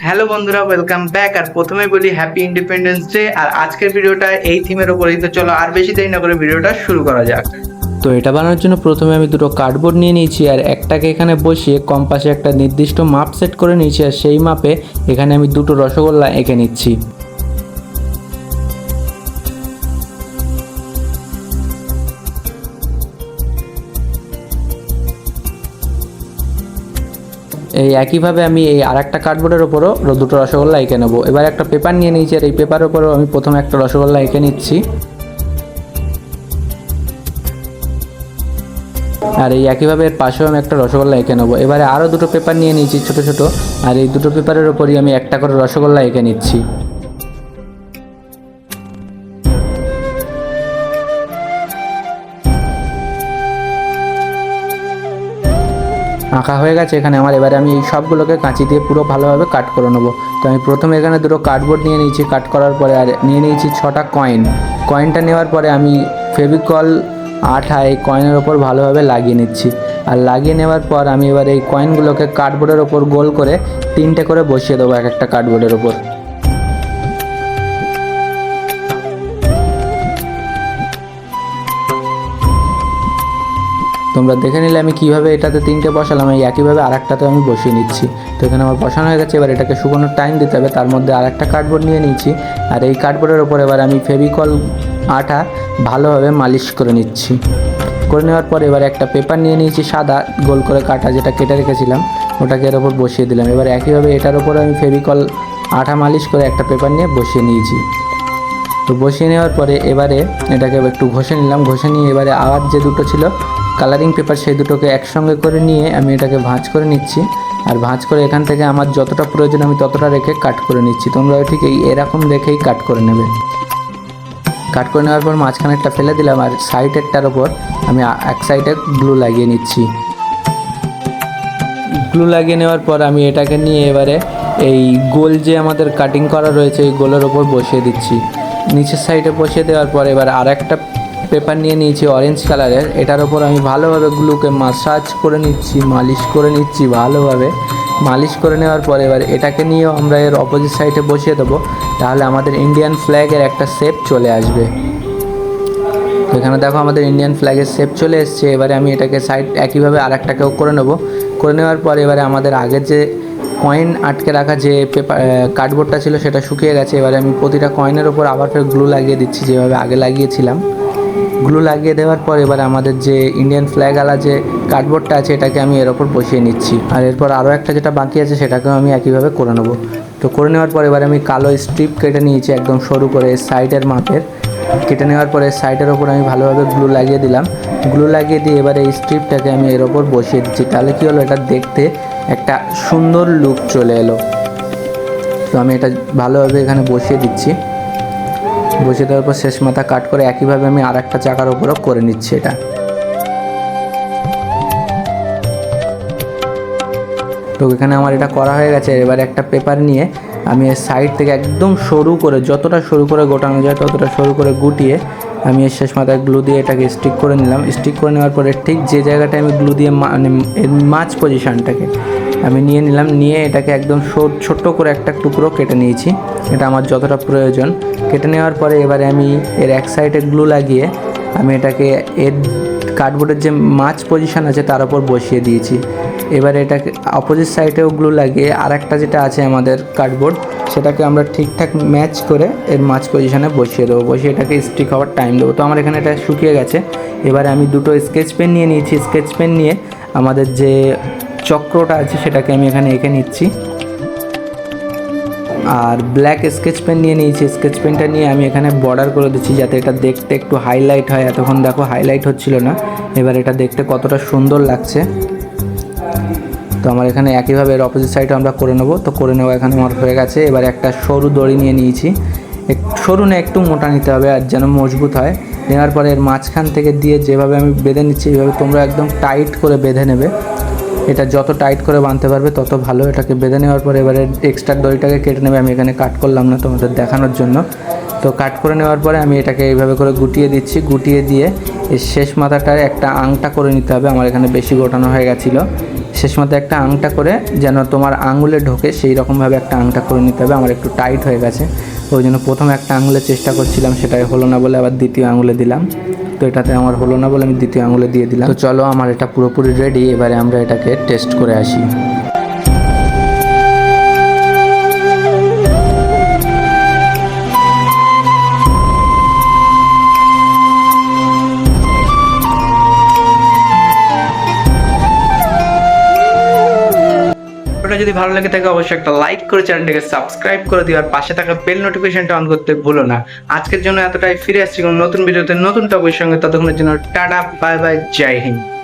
Hello বন্ধুরা, welcome back. আর প্রথমেই বলি হ্যাপি ইন্ডিপেন্ডেন্স ডে। আর আজকের ভিডিওটা এই থিমের উপরেই, তো চলো আর বেশি দেরি না করে ভিডিওটা শুরু করা যাক। তো এটা বানানোর জন্য প্রথমে আমি দুটো কার্ডবোর্ড নিয়ে নিয়েছি আর একটাকে এখানে বসিয়ে কম্পাসে একটা নির্দিষ্ট মাপ সেট করে নিয়েছি আর সেই মাপে এখানে আমি দুটো রসগোল্লা এঁকে নিচ্ছি। এই একইভাবে আমি এই আরেকটা কার্ডবোর্ডের ওপরও দুটো রসগোল্লা এঁকে নেবো। এবার একটা পেপার নিয়ে নিয়েছি আর এই পেপারের ওপরও আমি প্রথমে একটা রসগোল্লা এঁকে নিচ্ছি। আর এই একইভাবে এর পাশেও আমি একটা রসগোল্লা এঁকে নেবো। এবারে আরও দুটো পেপার নিয়ে নিয়েছি ছোটো ছোটো, আর এই দুটো পেপারের ওপরই আমি একটা করে রসগোল্লা এঁকে নিচ্ছি। আঁকা হয়ে গেছে এখানে আমার। এবারে আমি এই সবগুলোকে কাঁচি দিয়ে পুরো ভালোভাবে কাট করে নেবো। তো আমি প্রথমে এখানে দুটো কার্ডবোর্ড নিয়ে নিয়েছি কাট করার পরে, আর নিয়ে নিয়েছি 6টা কয়েনটা নেওয়ার পরে আমি ফেভিকল আঠা এই কয়েনের ওপর ভালোভাবে লাগিয়ে নিচ্ছি। আর লাগিয়ে নেওয়ার পর আমি এবার এই কয়েনগুলোকে কার্ডবোর্ডের ওপর গোল করে 3টে করে বসিয়ে দেবো এক একটা কার্ডবোর্ডের ওপর। তোমরা দেখে নিলে আমি কীভাবে এটাতে 3টে বসালাম, এই একইভাবে আরেকটাতে আমি বসিয়ে নিচ্ছি। তো এখানে আমার বসানো হয়ে গেছে। এবার এটাকে শুকোনোর টাইম দিতে হবে। তার মধ্যে আরেকটা কার্ডবোর্ড নিয়ে নিয়েছি আর এই কার্ডবোর্ডের ওপর এবার আমি ফেভিকল আঠা ভালোভাবে মালিশ করে নিচ্ছি। করে নেওয়ার পর এবার একটা পেপার নিয়ে নিয়েছি সাদা গোল করে কাটা, যেটা কেটে রেখেছিলাম, ওটাকে এর ওপর বসিয়ে দিলাম। এবার একইভাবে এটার ওপর আমি ফেভিকল আঠা মালিশ করে একটা পেপার নিয়ে বসিয়ে নিয়েছি। তো বসিয়ে নেওয়ার পরে এবারে এটাকে একটু ঘষে নিলাম। ঘষে নিয়ে এবারে আবার যে দুটো ছিল কালারিং পেপার সেই দুটোকে একসঙ্গে করে নিয়ে আমি এটাকে ভাঁজ করে নিচ্ছি। আর ভাঁজ করে এখান থেকে আমার যতটা প্রয়োজন আমি ততটা রেখে কাট করে নিচ্ছি। তোমরা ঠিক এরকম রেখেই কাট করে নেবে। কাট করে নেওয়ার পর মাঝখানেরটা ফেলে দিলাম আর সাইডেরটার ওপর আমি এক সাইডে গ্লু লাগিয়ে নিচ্ছি। গ্লু লাগিয়ে নেওয়ার পর আমি এটাকে নিয়ে এবারে এই গোল যে আমাদের কাটিং করা রয়েছে এই গোলের ওপর বসিয়ে দিচ্ছি। নিচের সাইডে বসিয়ে দেওয়ার পর এবার আর একটা পেপার নিয়ে নিয়েছি অরেঞ্জ কালারের, এটার ওপর আমি ভালোভাবে গ্লুকে মাসাজ করে নিচ্ছি, মালিশ করে নিচ্ছি। ভালোভাবে মালিশ করে নেওয়ার পর এবার এটাকে নিয়েও আমরা এর অপোজিট সাইডে বসিয়ে দেবো। তাহলে আমাদের ইন্ডিয়ান ফ্ল্যাগের একটা শেপ চলে আসবে। তো এখানে দেখো আমাদের ইন্ডিয়ান ফ্ল্যাগের শেপ চলে এসছে। এবারে আমি এটাকে সাইড একইভাবে আরেকটাকেও করে নেবো। করে নেওয়ার পর এবারে আমাদের আগের যে কয়েন আটকে রাখা যে পেপার কার্ডবোর্ডটা ছিল সেটা শুকিয়ে গেছে। এবারে আমি প্রতিটা কয়েনের ওপর আবার ফের গ্লু লাগিয়ে দিচ্ছি যেভাবে আগে লাগিয়েছিলাম। গ্লু লাগিয়ে দেওয়ার পর এবার আমাদের যে ইন্ডিয়ান ফ্ল্যাগওয়ালা যে কার্ডবোর্ডটা আছে এটাকে আমি এর ওপর বসিয়ে নিচ্ছি। আর এরপর আরও একটা যেটা বাকি আছে সেটাকেও আমি একইভাবে করে নেবো। তো করে নেওয়ার পর এবার আমি কালো স্ট্রিপ কেটে নিয়েছি একদম সরু করে সাইডের মাপের। কেটে নেওয়ার পরে সাইডের ওপর আমি ভালোভাবে গ্লু লাগিয়ে দিলাম। গ্লু লাগিয়ে দিয়ে এবার এই স্ট্রিপটাকে আমি এর ওপর বসিয়ে দিচ্ছি। তাহলে কী হলো, এটা দেখতে একটা সুন্দর লুক চলে এলো। তো আমি এটা ভালোভাবে এখানে বসিয়ে দিচ্ছি। বসিয়ে দেওয়ার পর শেষ মাথা কাট করে একইভাবে আমি আর একটা চাকার ওপরও করে নিচ্ছি এটা। তো এখানে আমার এটা করা হয়ে গেছে। এবার একটা পেপার নিয়ে আমি এর সাইড থেকে একদম সরু করে, যতটা সরু করে গোটানো যায় ততটা সরু করে গুটিয়ে আমি এর শেষ মাথায় গ্লু দিয়ে এটাকে স্টিক করে নিলাম। স্টিক করে নেওয়ার পরে ঠিক যে জায়গাটায় আমি গ্লু দিয়ে মানে এর মাঝ পজিশানটাকে আমি নিয়ে নিলাম। নিয়ে এটাকে একদম ছোট্ট করে একটা টুকরো কেটে নিয়েছি, এটা আমার যতটা প্রয়োজন। কেটে নেওয়ার পরে এবারে আমি এর এক সাইডে গ্লু লাগিয়ে আমি এটাকে এর কার্ডবোর্ডের যে মাঝ পজিশান আছে তার উপর বসিয়ে দিয়েছি। এবারে এটাকে অপোজিট সাইডেও গ্লু লাগিয়ে আর একটা যেটা আছে আমাদের কার্ডবোর্ড সেটাকে আমরা ঠিকঠাক ম্যাচ করে এর মাঝ পজিশানে বসিয়ে দেবো। বসিয়ে এটাকে স্টিক হওয়ার টাইম দেবো। তো আমার এখানে এটা শুকিয়ে গেছে। এবারে আমি দুটো স্কেচ পেন নিয়ে নিয়েছি। স্কেচ পেন নিয়ে আমাদের যে চক্রটা আছে সেটাকে আমি এখানে এঁকে নিচ্ছি। আর ব্ল্যাক স্কেচ পেন নিয়ে নিয়েছি। স্কেচ পেনটা নিয়ে আমি এখানে বর্ডার করে দিচ্ছি যাতে এটা দেখতে একটু হাইলাইট হয়। এতক্ষণ দেখো হাইলাইট হচ্ছিল না, এবার এটা দেখতে কতটা সুন্দর লাগছে। তো আমার এখানে একইভাবে এর অপোজিট সাইডে আমরা করে নেবো। তো করে নেবো এখানে আমার হয়ে গেছে। এবার একটা সরু দড়ি নিয়ে নিয়েছি। সরু না, একটু মোটা নিতে হবে আর যেন মজবুত হয়। নেওয়ার পরে এর মাঝখান থেকে দিয়ে যেভাবে আমি বেঁধে নিচ্ছি এইভাবে তোমরা একদম টাইট করে বেঁধে নেবে। এটা যত টাইট করে বাঁধতে পারবে তত ভালো। এটাকে বেঁধে নেওয়ার পরে এবারে এক্সট্রা দড়িটাকে কেটে নেবে। আমি এখানে কাট করলাম না তোমাদের দেখানোর জন্য। তো কাট করে নেওয়ার পরে আমি এটাকে এইভাবে করে গুটিয়ে দিচ্ছি। গুটিয়ে দিয়ে এর শেষ মাথাটায় একটা আংটা করে নিতে হবে। আমার এখানে বেশি গোটানো হয়ে গেছিলো। শেষ মতো একটা আংটা করে যেন তোমার আঙুলে ঢোকে সেই রকমভাবে একটা আংটা করে নিতে হবে। আমার একটু টাইট হয়ে গেছে, ওই জন্য প্রথমে একটা আঙুলে চেষ্টা করছিলাম, সেটাই হলো না বলে আবার দ্বিতীয় আঙুলে দিলাম। তো এটাতে আমার হলো না বলে আমি দ্বিতীয় আঙুলে দিয়ে দিলাম। তো চলো, আমার এটা পুরোপুরি রেডি, এবারে আমরা এটাকে টেস্ট করে আসি। ভিডিওটা যদি ভালো লাগে থাকে অবশ্যই একটা লাইক করে চ্যানেলটাকে সাবস্ক্রাইব করে দিও, আর পাশে থাকা বেল নোটিফিকেশনটা অন করতে ভুলো না। আজকের জন্য এতটাই, ফিরে আসছি কোনো নতুন ভিডিওতে নতুন টপিকের সঙ্গে। ততক্ষণের জন্য টাটা, বাই বাই, জয় হিন্দ।